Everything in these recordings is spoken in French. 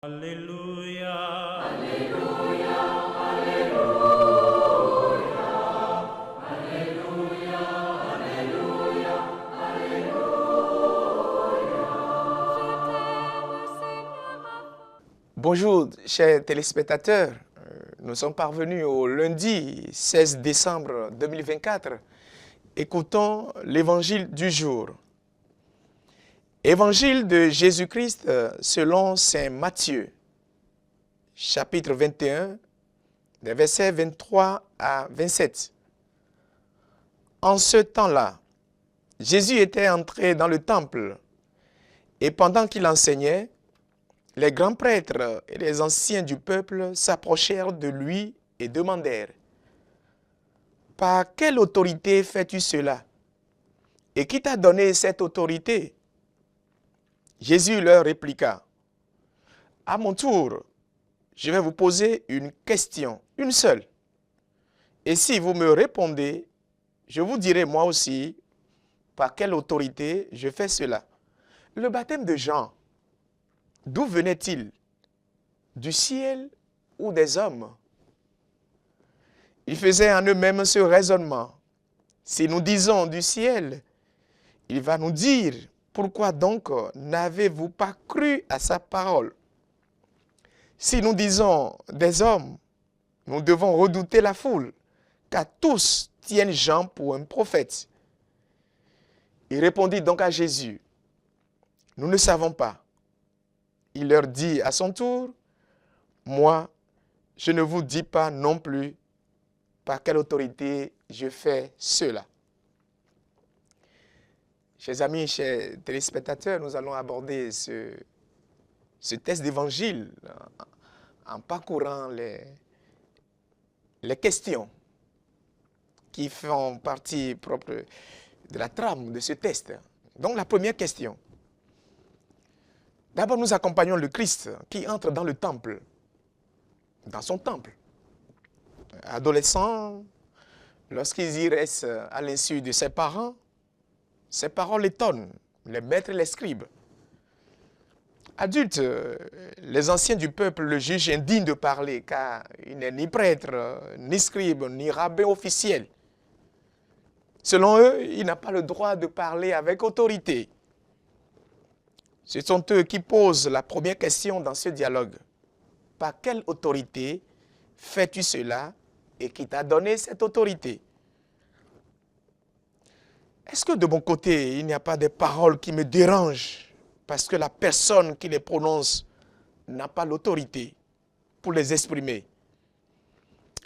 Alléluia. Alléluia, Alléluia, Alléluia, Alléluia, Alléluia. Bonjour, chers téléspectateurs. Nous sommes parvenus au lundi 16 décembre 2024. Écoutons l'évangile du jour. Évangile de Jésus-Christ selon saint Matthieu, chapitre 21, des versets 23 à 27. En ce temps-là, Jésus était entré dans le temple et pendant qu'il enseignait, les grands prêtres et les anciens du peuple s'approchèrent de lui et demandèrent : « Par quelle autorité fais-tu cela? Et qui t'a donné cette autorité ?» Jésus leur répliqua : « À mon tour, je vais vous poser une question, une seule. Et si vous me répondez, je vous dirai moi aussi par quelle autorité je fais cela. Le baptême de Jean, d'où venait-il? Du ciel ou des hommes? » Ils faisaient en eux-mêmes ce raisonnement. Si nous disons du ciel, il va nous dire: pourquoi donc n'avez-vous pas cru à sa parole? Si nous disons des hommes, nous devons redouter la foule, car tous tiennent Jean pour un prophète. Il répondit donc à Jésus : « Nous ne savons pas. » Il leur dit à son tour : « Moi, je ne vous dis pas non plus par quelle autorité je fais cela. » Chers amis, chers téléspectateurs, nous allons aborder ce texte d'évangile en parcourant les questions qui font partie propre de la trame de ce texte. Donc la première question. D'abord, nous accompagnons le Christ qui entre dans le temple, dans son temple. Adolescent, lorsqu'il y reste à l'insu de ses parents l'étonnent, les maîtres et les scribes. Adulte, les anciens du peuple le jugent indigne de parler, car il n'est ni prêtre, ni scribe, ni rabbin officiel. Selon eux, il n'a pas le droit de parler avec autorité. Ce sont eux qui posent la première question dans ce dialogue. Par quelle autorité fais-tu cela et qui t'a donné cette autorité? Est-ce que de mon côté, il n'y a pas des paroles qui me dérangent parce que la personne qui les prononce n'a pas l'autorité pour les exprimer?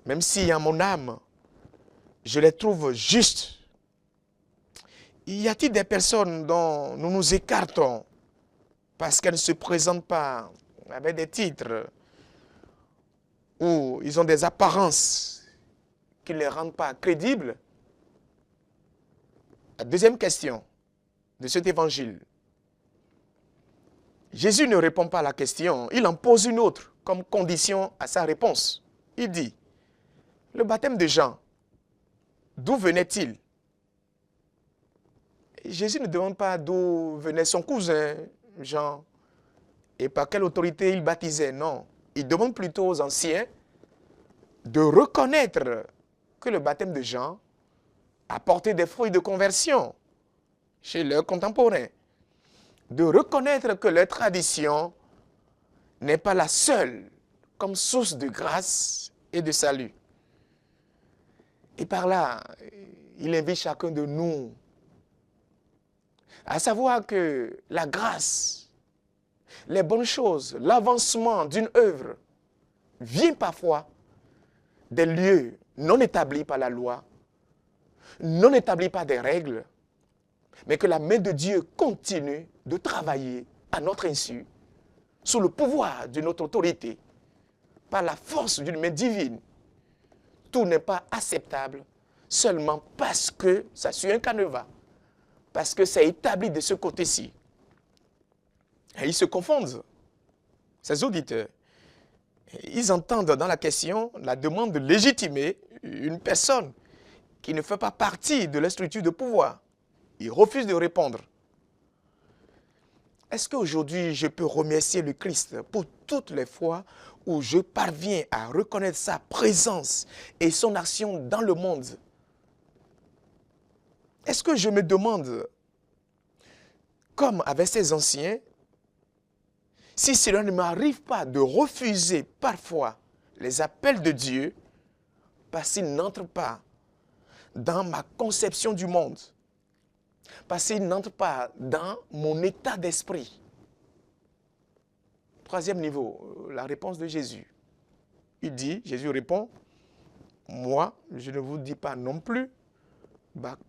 Même si en mon âme, je les trouve justes. Y a-t-il des personnes dont nous nous écartons parce qu'elles ne se présentent pas avec des titres ou ils ont des apparences qui ne les rendent pas crédibles? La deuxième question de cet évangile. Jésus ne répond pas à la question, il en pose une autre comme condition à sa réponse. Il dit : « Le baptême de Jean, d'où venait-il » Jésus ne demande pas d'où venait son cousin Jean et par quelle autorité il baptisait, non. Il demande plutôt aux anciens de reconnaître que le baptême de Jean apporter des fruits de conversion chez leurs contemporains, de reconnaître que leur tradition n'est pas la seule comme source de grâce et de salut. Et par là, il invite chacun de nous à savoir que la grâce, les bonnes choses, l'avancement d'une œuvre vient parfois des lieux non établis par la loi, non établi par des règles, mais que la main de Dieu continue de travailler à notre insu, sous le pouvoir d'une autre autorité, par la force d'une main divine. Tout n'est pas acceptable seulement parce que ça suit un canevas, parce que c'est établi de ce côté-ci. Et ils se confondent, ces auditeurs. Ils entendent dans la question la demande de légitimer une personne qui ne fait pas partie de la structure de pouvoir. Ils refusent de répondre. Est-ce qu'aujourd'hui, je peux remercier le Christ pour toutes les fois où je parviens à reconnaître sa présence et son action dans le monde? Est-ce que je me demande, comme avec ces anciens, si cela ne m'arrive pas de refuser parfois les appels de Dieu parce qu'ils n'entrent pas dans ma conception du monde, parce qu'ils n'entrent pas dans mon état d'esprit? Troisième niveau, la réponse de Jésus. Jésus répond, moi, je ne vous dis pas non plus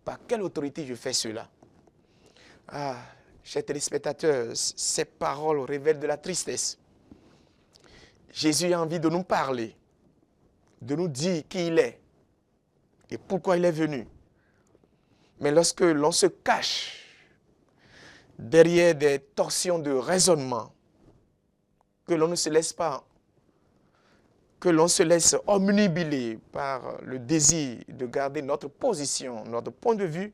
par quelle autorité je fais cela. Ah, chers téléspectateurs, ces paroles révèlent de la tristesse. Jésus a envie de nous parler, de nous dire qui il est et pourquoi il est venu. Mais lorsque l'on se cache derrière des torsions de raisonnement, que l'on ne se laisse pas, que l'on se laisse omnibuler par le désir de garder notre position, notre point de vue,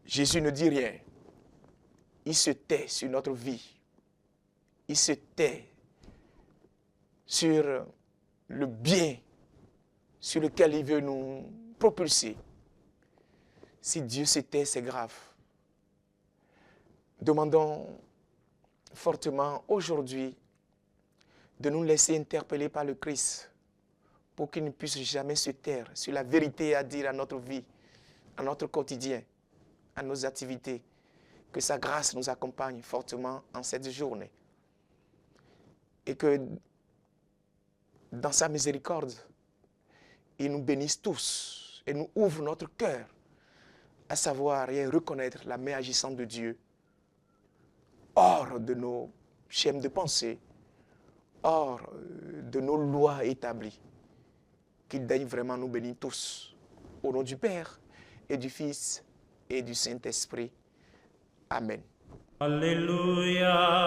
Jésus ne dit rien. Il se tait sur notre vie. Il se tait sur le bien sur lequel il veut nous propulser. Si Dieu se tait, c'est grave. Demandons fortement aujourd'hui de nous laisser interpeller par le Christ pour qu'il ne puisse jamais se taire sur la vérité à dire à notre vie, à notre quotidien, à nos activités. Que sa grâce nous accompagne fortement en cette journée. Et que dans sa miséricorde, il nous bénisse tous et nous ouvre notre cœur à savoir et à reconnaître la main agissante de Dieu hors de nos schèmes de pensée, hors de nos lois établies. Qu'il daigne vraiment nous bénir tous. Au nom du Père et du Fils et du Saint-Esprit. Amen. Alléluia.